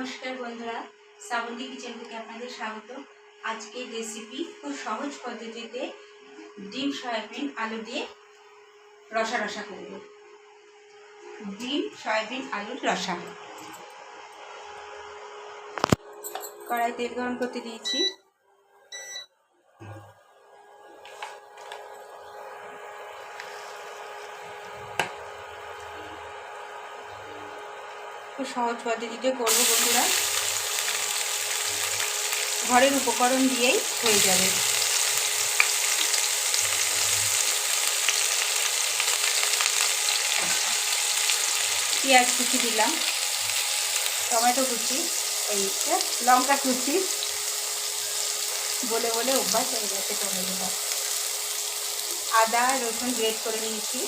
নমস্কার বন্ধুরা, শ্রাবন্তী কিচেন থেকে আপনাদের স্বাগত। আজকের রেসিপি খুব সহজ পদ্ধতিতে ডিম সয়াবিন আলু দিয়ে রসা রসা করব। ডিম সয়াবিন আলুর রসা। কড়াই তেল গরম করতে দিয়েছি। খুব সহজ পদ্ধতিতে করব বন্ধুরা, ঘরের উপকরণ দিয়েই হয়ে যাবে। পেঁয়াজ কুচি দিলাম, টমেটো কুচি, এইটা লঙ্কা কুচি, বলে বলে অভ্যাস হয়ে গেছে টমেটো। আদা রসুন গ্রেট করে নিয়েছি।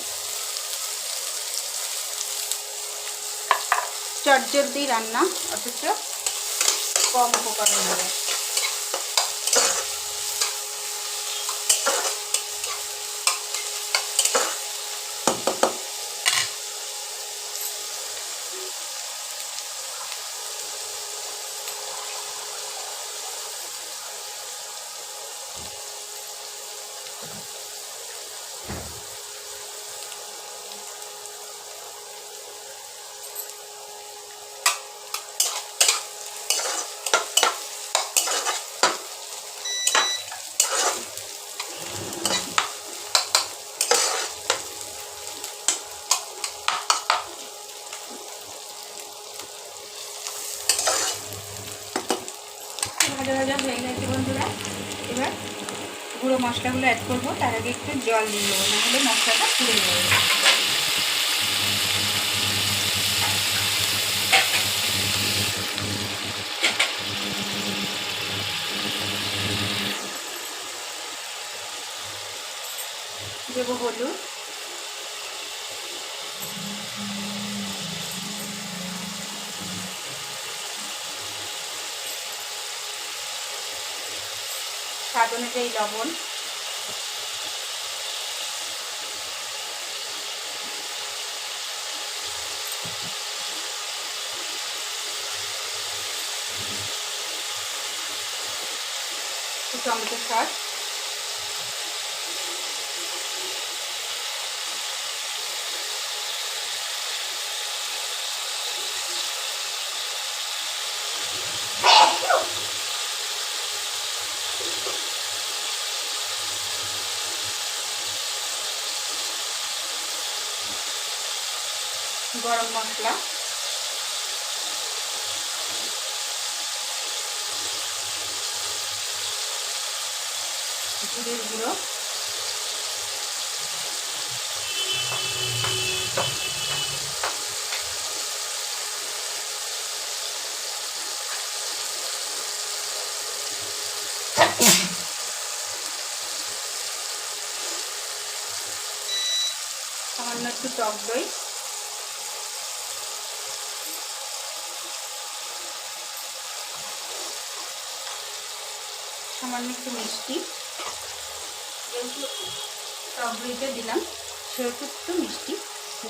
চটজলদি রান্না, অথচ কম উপকরণ দেবে। ভাজা ভাজা হয়ে গেছে বন্ধুরা। এবার গুঁড়ো মশলাগুলো অ্যাড করবো। তার আগে একটু জল দিয়ে দেবো, নাহলে মশলাটা পুড়ে যাবে। দেবো হলুদ, স্বাদ অনুযায়ী লবণ, টমেটো সস, গরম মশলা, জিরের গুঁড়ো, সামান্য একটু টক দই, সামান্য একটু মিষ্টি। যেহেতু টক দইতে দিলাম সেহেতু একটু মিষ্টি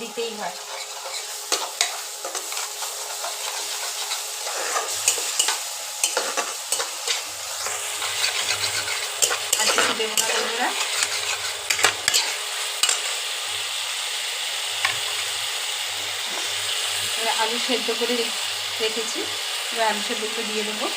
দিতেই হয়। আর কিছু দেবো না বন্ধুরা। আলু সেদ্ধ করে রেখেছি, এবার আলু সেদ্ধগুলো দিয়ে দেবো।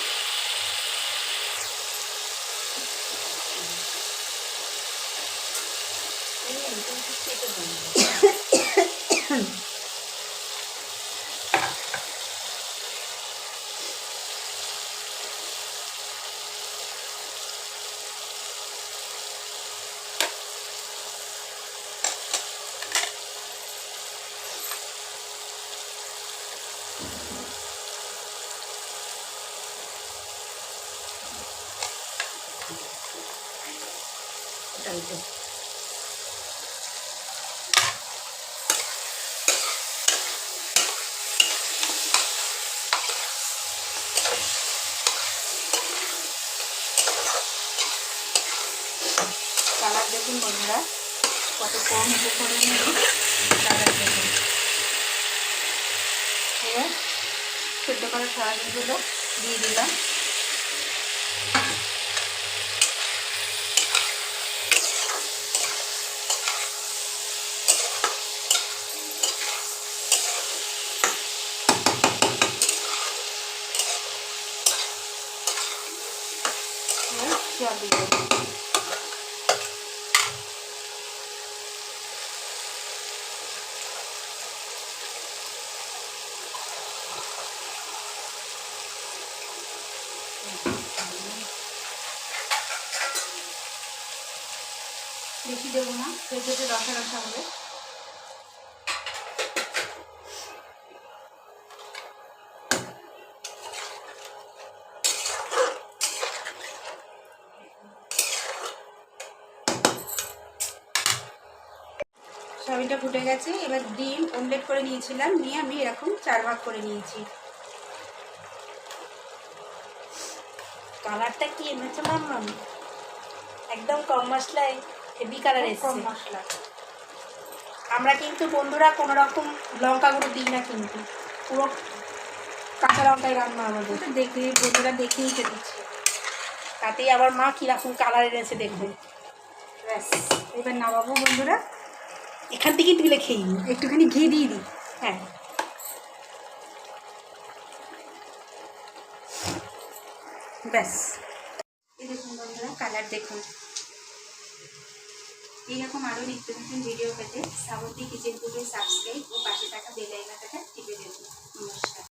কালার দেখুন বন্ধুরা, কত কম উপকরণে কালার দেখুন। এবার সেদ্ধ করা সয়াবিনগুলো দিয়ে দিলাম। জল দিয়ে দেবো। বেশি দেবো না, খেতে রসা রসা হবে। সয়াবিনটা ফুটে গেছে। এবার ডিম অমলেট করে নিয়েছিলাম, নিয়ে আমি এরকম 4 ভাগ করে নিয়েছি। কালারটা কি এনেছে মাম্মাম? একদম কম মশলায় হেভি কালার এসেছে। কম মশলা। আমরা কিন্তু বন্ধুরা কোনো রকম লঙ্কা গুঁড়ো দিই না, কিন্তু পুরো কাঁচা লঙ্কায় রান্না আমাদের। তো দেখে বন্ধুরা দেখেই তো দিচ্ছে। তাতেই আবার মা কীরকম কালার এনেছে দেখবে। ব্যাস, এবার নামাবো বন্ধুরা। এখান থেকেই তুলে খেয়ে নিই। একটুখানি ঘি দিয়ে দিই। হ্যাঁ, ব্যাস। এই দেখুন বন্ধুরা, কালার দেখুন। এইরকম আরও নিত্য নতুন ভিডিও পেতে শ্রাবন্তী কিচেন কুকে সাবস্ক্রাইব ও পাশে থাকা বেল আইকনটা টিপে দেবেন। নমস্কার।